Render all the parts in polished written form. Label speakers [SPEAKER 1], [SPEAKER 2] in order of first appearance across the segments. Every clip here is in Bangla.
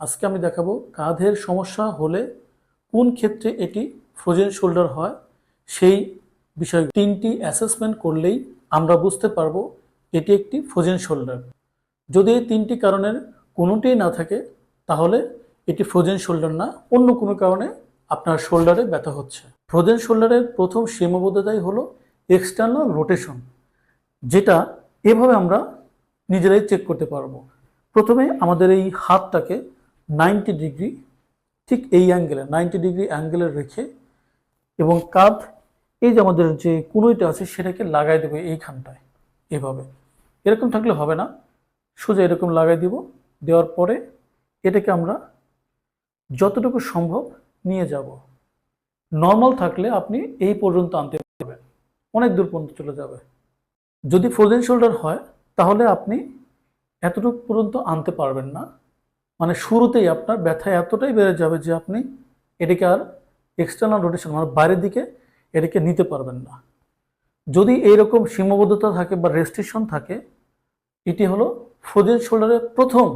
[SPEAKER 1] আজকে আমি দেখাবো কাঁধের সমস্যা হলে কোন ক্ষেত্রে এটি ফ্রোজেন শোল্ডার হয়। সেই বিষয় 3টি অ্যাসেসমেন্ট করলেই আমরা বুঝতে পারবো এটি একটি ফ্রোজেন শোল্ডার। যদি এই 3টি কারণের কোনোটিই না থাকে তাহলে এটি ফ্রোজেন শোল্ডার না, অন্য কোনো কারণে আপনার শোল্ডারে ব্যথা হচ্ছে। ফ্রোজেন শোল্ডারের প্রথম সীমাবদ্ধতাই হলো এক্সটার্নাল রোটেশন, যেটা এভাবে আমরা নিজেরাই চেক করতে পারবো। প্রথমে আমাদের এই হাতটাকে 90 ডিগ্রি, ঠিক এই অ্যাঙ্গেলে 90 ডিগ্রি অ্যাঙ্গেলে রেখে এবং কাঁধ এই যে আমাদের যে কুনুইটা আছে সেটাকে লাগাই দেবো এইখানটায়। এভাবে এরকম থাকলে হবে না, সোজা এরকম লাগাই দিব। দেওয়ার পরে এটাকে আমরা যতটুকু সম্ভব নিয়ে যাব। নর্মাল থাকলে আপনি এই পর্যন্ত আনতে পারবেন, অনেক দূর পর্যন্ত চলে যাবে। যদি ফ্রোজেন শোল্ডার হয় তাহলে আপনি এতটুকু পর্যন্ত আনতে পারবেন না, মানে শুরুতেই আপনার ব্যথা এতটাই বেড়ে যাবে যে আপনি এটাকে আর এক্সটার্নাল রোটেশন মানে বাইরের দিকে এটাকে নিতে পারবেন না। যদি এইরকম সীমাবদ্ধতা থাকে বা রেস্ট্রিকশন থাকে, এটি হলো ফ্রোজেন শোল্ডারের প্রথম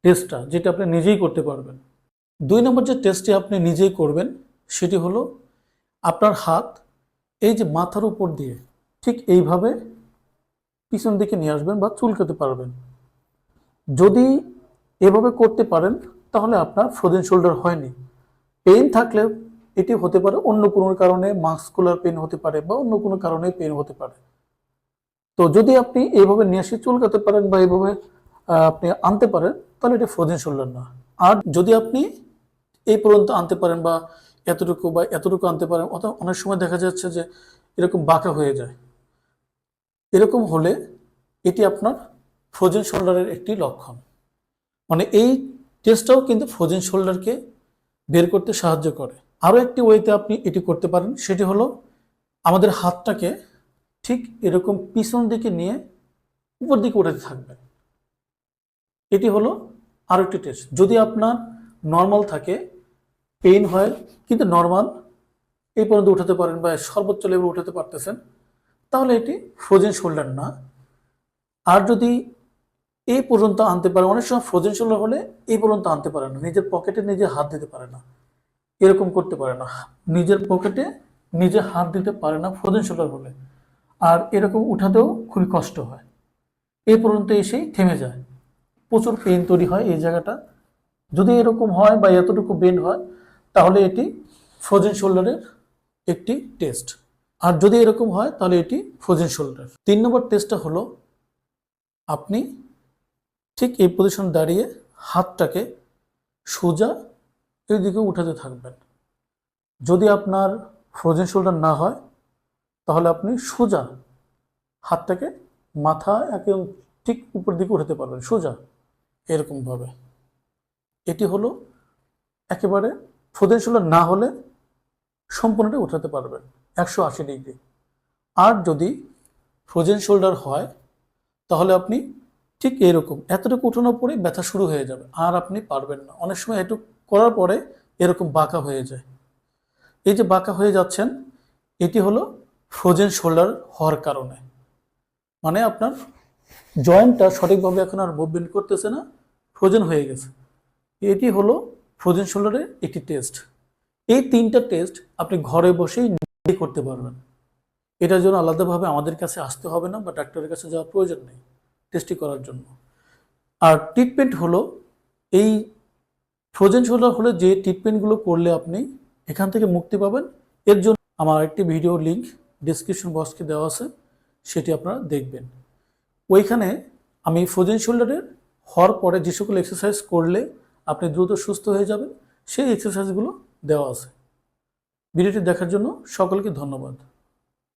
[SPEAKER 1] টেস্টটা, যেটা আপনি নিজেই করতে পারবেন। 2 নম্বর যে টেস্টটি আপনি নিজেই করবেন সেটি হলো আপনার হাত এই যে মাথার উপর দিয়ে ঠিক এইভাবে পিছন দিকে নিয়ে আসবেন বা চুলকাতে পারবেন। যদি এভাবে করতে পারেন তাহলে আপনার ফ্রোজেন শোল্ডার হয়নি। পেইন থাকলে এটি হতে পারে অন্য কোনো কারণে, মাস্কুলার পেইন হতে পারে বা অন্য কোনো কারণে পেইন হতে পারে। তো যদি আপনি এইভাবে নিয়ে এসে চুলকাতে পারেন বা এইভাবে আপনি আনতে পারেন তাহলে এটা ফ্রোজেন শোল্ডার না। আর যদি আপনি এই পর্যন্ত আনতে পারেন বা এতটুকু আনতে পারেন, অথবা অনেক সময় দেখা যাচ্ছে যে এরকম বাঁকা হয়ে যায়, এরকম হলে এটি আপনার ফ্রোজেন শোল্ডারের একটি লক্ষণ। মানে এই টেস্টটাও কিন্তু ফ্রোজেন শোল্ডারকে বের করতে সাহায্য করে। আরও একটি ওয়েতে আপনি এটি করতে পারেন, সেটি হলো আমাদের হাতটাকে ঠিক এরকম পিছন দিকে নিয়ে উপর দিকে উঠাতে থাকবেন। এটি হলো আরও একটি টেস্ট। যদি আপনার নর্মাল থাকে, পেইন হয় কিন্তু নর্মাল এই পর্যন্ত উঠাতে পারেন বা সর্বোচ্চ লেভেল উঠাতে পারতেছেন, তাহলে এটি ফ্রোজেন শোল্ডার না। আর যদি এই পর্যন্ত আনতে পারে, অনেক সময় ফ্রোজেন শোল্ডার হলে এই পর্যন্ত আনতে পারে না, নিজের পকেটে নিজে হাত দিতে পারে না, এরকম করতে পারে না, নিজের পকেটে নিজে হাত দিতে পারে না ফ্রোজেন শোল্ডার হলে, আর এরকম উঠাতেও খুবই কষ্ট হয়, এই পর্যন্ত এসেই থেমে যায়, প্রচুর পেইন তৈরি হয় এই জায়গাটা। যদি এরকম হয় বা এতটুকু বেন্ড হয় তাহলে এটি ফ্রোজেন শোল্ডারের একটি টেস্ট। আর যদি এরকম হয় তাহলে এটি ফ্রোজেন শোল্ডার। 3 নম্বর টেস্টটা হলো আপনি ঠিক এই পজিশন দাঁড়িয়ে হাতটাকে সোজা এই দিকে উঠাতে থাকবেন। যদি আপনার ফ্রোজেন শোল্ডার না হয় তাহলে আপনি সোজা হাতটাকে মাথা একদম ঠিক উপর দিকে উঠাতে পারবেন সোজা এরকমভাবে। এটি হলো একেবারে ফ্রোজেন শোল্ডার না হলে সম্পূর্ণটা উঠাতে পারবেন 180 ডিগ্রি। আর যদি ফ্রোজেন শোল্ডার হয় তাহলে আপনি ঠিক এরকম এতটুকু উঠানোর পরে ব্যথা শুরু হয়ে যাবে, আর আপনি পারবেন না। অনেক সময় এটুকু করার পরে এরকম বাঁকা হয়ে যায়। এই যে বাঁকা হয়ে যাচ্ছেন, এটি হলো ফ্রোজেন শোল্ডার হওয়ার কারণে, মানে আপনার জয়েন্টটা সঠিকভাবে এখন আর মুভমেন্ট করতেছে না, ফ্রোজেন হয়ে গেছে। এটি হলো ফ্রোজেন শোল্ডারের একটি টেস্ট। এই 3টা টেস্ট আপনি ঘরে বসেই নিজেই করতে পারবেন। এটার জন্য আলাদাভাবে আমাদের কাছে আসতে হবে না বা ডাক্তারের কাছে যাওয়ার প্রয়োজন নেই টেস্টটি করার জন্য। আর ট্রিটমেন্ট হলো এই ফ্রোজেন শোল্ডার হলে যে ট্রিটমেন্টগুলো করলে আপনি এখান থেকে মুক্তি পাবেন, এর জন্য আমার একটি ভিডিও লিঙ্ক ডিসক্রিপশন বক্সে দেওয়া আছে, সেটি আপনারা দেখবেন। ওইখানে আমি ফ্রোজেন শোল্ডারের হওয়ার পরে যে সকল এক্সারসাইজ করলে আপনি দ্রুত সুস্থ হয়ে যাবেন সেই এক্সারসাইজগুলো দেওয়া আছে। ভিডিওটি দেখার জন্য সকলকে ধন্যবাদ।